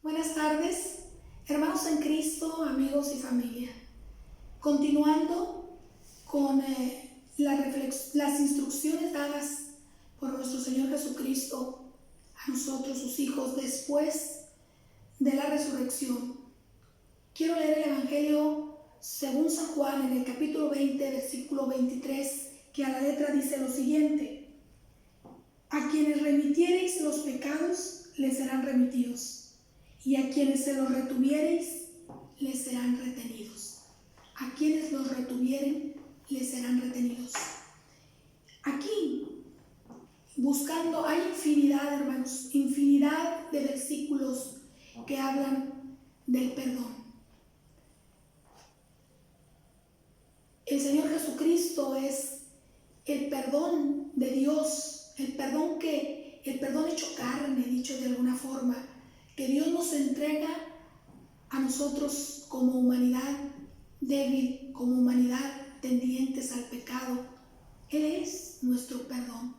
Buenas tardes, hermanos en Cristo, amigos y familia. Continuando con las instrucciones dadas por nuestro Señor Jesucristo a nosotros, sus hijos, después de la resurrección. Quiero leer el Evangelio según San Juan en el capítulo 20, versículo 23, que a la letra dice lo siguiente: a quienes remitiereis los pecados, les serán remitidos, y a quienes se los retuviereis, les serán retenidos. A quienes los retuvieren, les serán retenidos. Aquí, buscando, hay infinidad, hermanos, infinidad de versículos que hablan del perdón. El Señor Jesucristo es el perdón de Dios, el perdón hecho carne, dicho de alguna forma, que Dios nos entrega a nosotros como humanidad débil, como humanidad tendientes al pecado. Él es nuestro perdón.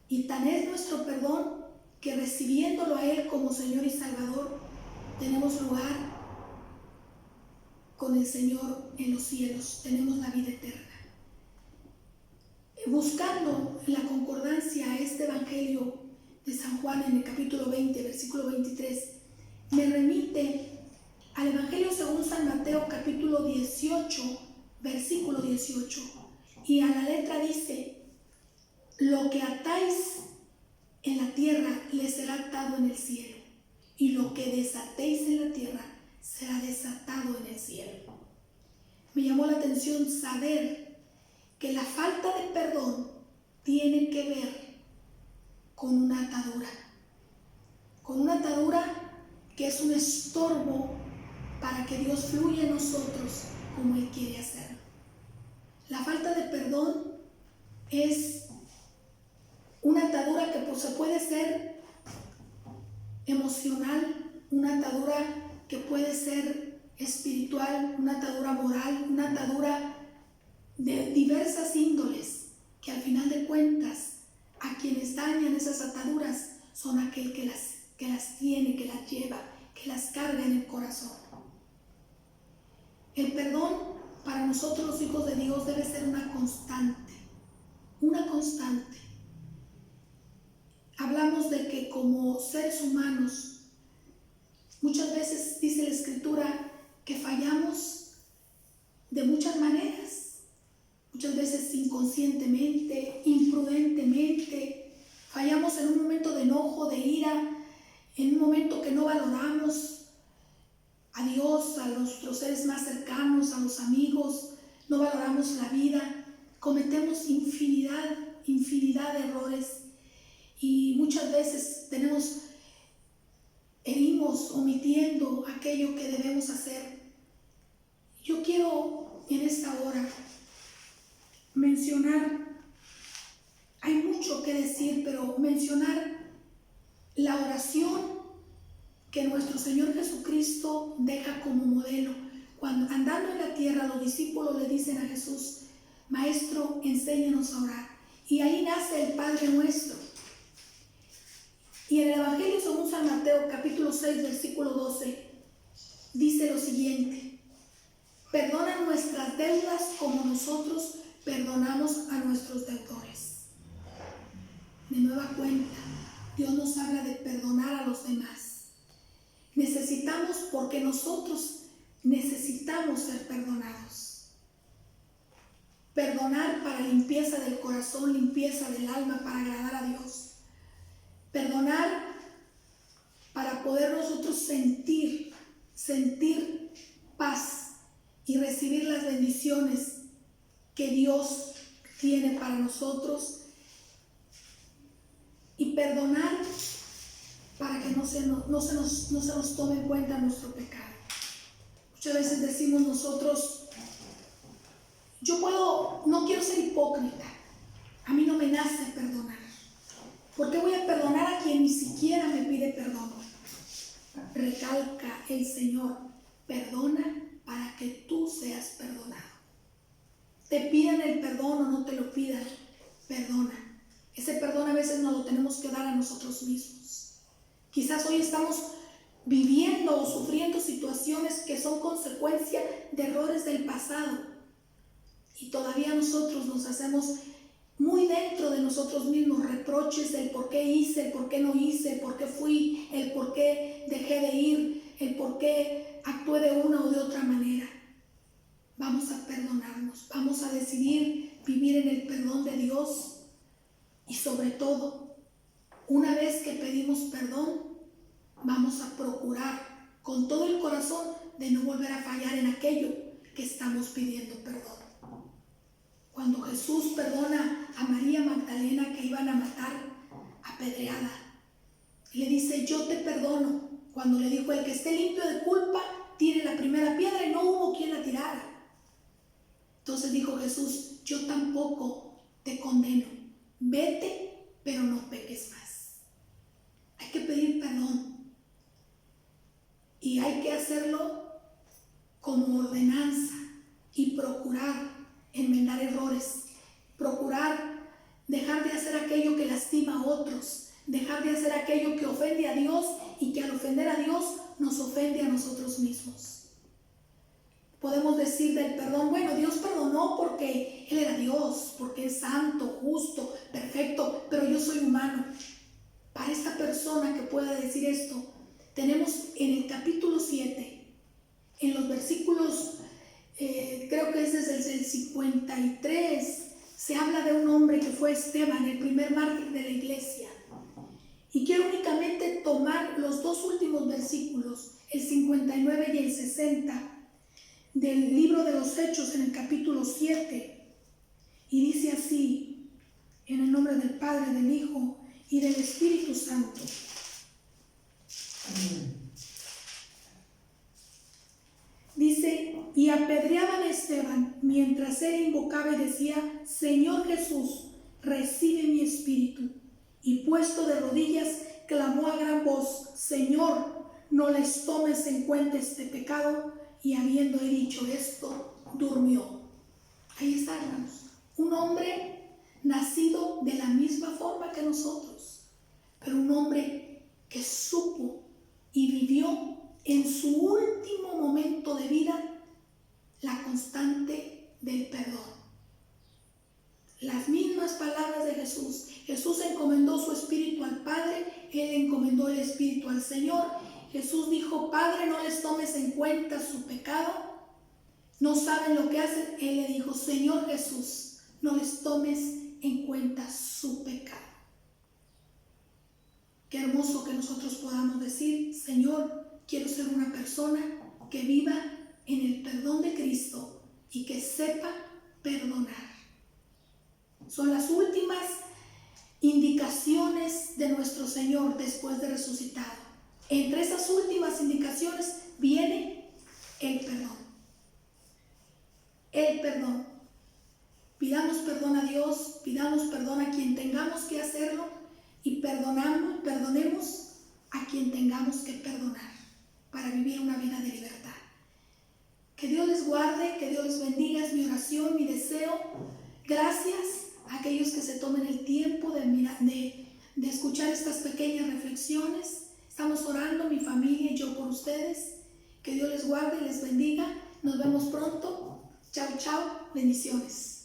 Y tan es nuestro perdón que recibiéndolo a Él como Señor y Salvador, tenemos lugar con el Señor en los cielos, tenemos la vida eterna. Buscando en la concordancia a este Evangelio de San Juan en el capítulo 20, versículo 23, me remite al Evangelio según San Mateo, capítulo 18, versículo 18, y a la letra dice: lo que atáis en la tierra les será atado en el cielo, y lo que desatéis en la tierra será desatado en el cielo. Me llamó la atención saber que la falta de perdón tiene que ver con una atadura que es un estorbo para que Dios fluya en nosotros como Él quiere hacerlo. La falta de perdón es una atadura que se puede ser emocional, una atadura que puede ser espiritual, una atadura moral, una atadura de diversas índoles, que al final de cuentas a quienes dañan esas ataduras son aquel que las tiene, que las lleva, que las carga en el corazón. El perdón para nosotros los hijos de Dios debe ser una constante. Hablamos de que como seres humanos muchas veces dice la Escritura que fallamos de muchas maneras. Muchas veces inconscientemente, imprudentemente, fallamos en un momento de enojo, de ira, en un momento que no valoramos a Dios, a nuestros seres más cercanos, a los amigos, no valoramos la vida, cometemos infinidad de errores y muchas veces herimos omitiendo aquello que debemos hacer. Yo quiero en esta hora mencionar, hay mucho que decir, pero mencionar la oración que nuestro Señor Jesucristo deja como modelo. Cuando andando en la tierra, los discípulos le dicen a Jesús: Maestro, enséñanos a orar. Y ahí nace el Padre Nuestro. Y en el Evangelio según San Mateo, capítulo 6, versículo 12, dice lo siguiente: perdona nuestras deudas como nosotros perdonamos a nuestros deudores. De nueva cuenta, Dios nos habla de perdonar a los demás. Necesitamos, porque nosotros necesitamos ser perdonados. Perdonar para limpieza del corazón, limpieza del alma, para agradar a Dios. Perdonar para poder nosotros sentir paz y recibir las bendiciones que Dios tiene para nosotros, y perdonar para que no se nos tome en cuenta nuestro pecado. Muchas veces decimos nosotros: no quiero ser hipócrita, a mí no me nace perdonar. ¿Por qué voy a perdonar a quien ni siquiera me pide perdón? Recalca el Señor: perdona para que tú seas perdonado. Te pidan el perdón o no te lo pidan, perdona. Ese perdón a veces nos lo tenemos que dar a nosotros mismos. Quizás hoy estamos viviendo o sufriendo situaciones que son consecuencia de errores del pasado. Y todavía nosotros nos hacemos muy dentro de nosotros mismos reproches del por qué hice, el por qué no hice, el por qué fui, el por qué dejé de ir, el por qué actué de una o de otra manera. Vamos a perdonarnos, vamos a decidir vivir en el perdón de Dios y sobre todo, una vez que pedimos perdón, vamos a procurar con todo el corazón de no volver a fallar en aquello que estamos pidiendo perdón. Cuando Jesús perdona a María Magdalena que iban a matar apedreada, le dice: yo te perdono. Cuando le dijo: el que esté limpio de culpa, tire la primera piedra, y no hubo quien la tirara. Entonces dijo Jesús: yo tampoco te condeno. Vete, pero no peques más. Hay que pedir perdón. Y hay que hacerlo como ordenanza y procurar enmendar errores, procurar dejar de hacer aquello que lastima a otros, dejar de hacer aquello que ofende a Dios y que al ofender a Dios nos ofende a nosotros mismos. Podemos decir del perdón: bueno, Dios perdonó porque Él era Dios, porque es santo, justo, perfecto, pero yo soy humano. Para esta persona que pueda decir esto, tenemos en el capítulo 7, en los versículos, creo que es desde el 53, se habla de un hombre que fue Esteban, el primer mártir de la iglesia. Y quiero únicamente tomar los dos últimos versículos, el 59 y el 60, del libro de los Hechos en el capítulo 7. Y dice así: en el nombre del Padre, del Hijo y del Espíritu Santo. Dice: y apedreaban a Esteban mientras él invocaba y decía: Señor Jesús, recibe mi espíritu. Y puesto de rodillas, clamó a gran voz: Señor, no les tomes en cuenta este pecado. Y habiendo dicho esto, durmió. Ahí está, hermanos, un hombre nacido de la misma forma que nosotros, pero un hombre que supo y vivió en su último momento de vida la constante del perdón. Las mismas palabras de Jesús. Jesús encomendó su espíritu al Padre, Él encomendó el espíritu al Señor. Jesús dijo: Padre, no les tomes en cuenta su pecado, no saben lo que hacen. Él le dijo: Señor Jesús, no les tomes en cuenta su pecado. Qué hermoso que nosotros podamos decir: Señor, quiero ser una persona que viva en el perdón de Cristo y que sepa perdonar. Son las últimas indicaciones de nuestro Señor después de resucitado. Entre esas últimas indicaciones viene el perdón. El perdón. Pidamos perdón a Dios, pidamos perdón a quien tengamos que hacerlo y perdonemos a quien tengamos que perdonar para vivir una vida de libertad. Que Dios les guarde, que Dios les bendiga, es mi oración, mi deseo. Gracias a aquellos que se tomen el tiempo de escuchar estas pequeñas reflexiones. Estamos orando, mi familia y yo, por ustedes. Que Dios les guarde y les bendiga. Nos vemos pronto. Chao, chao. Bendiciones.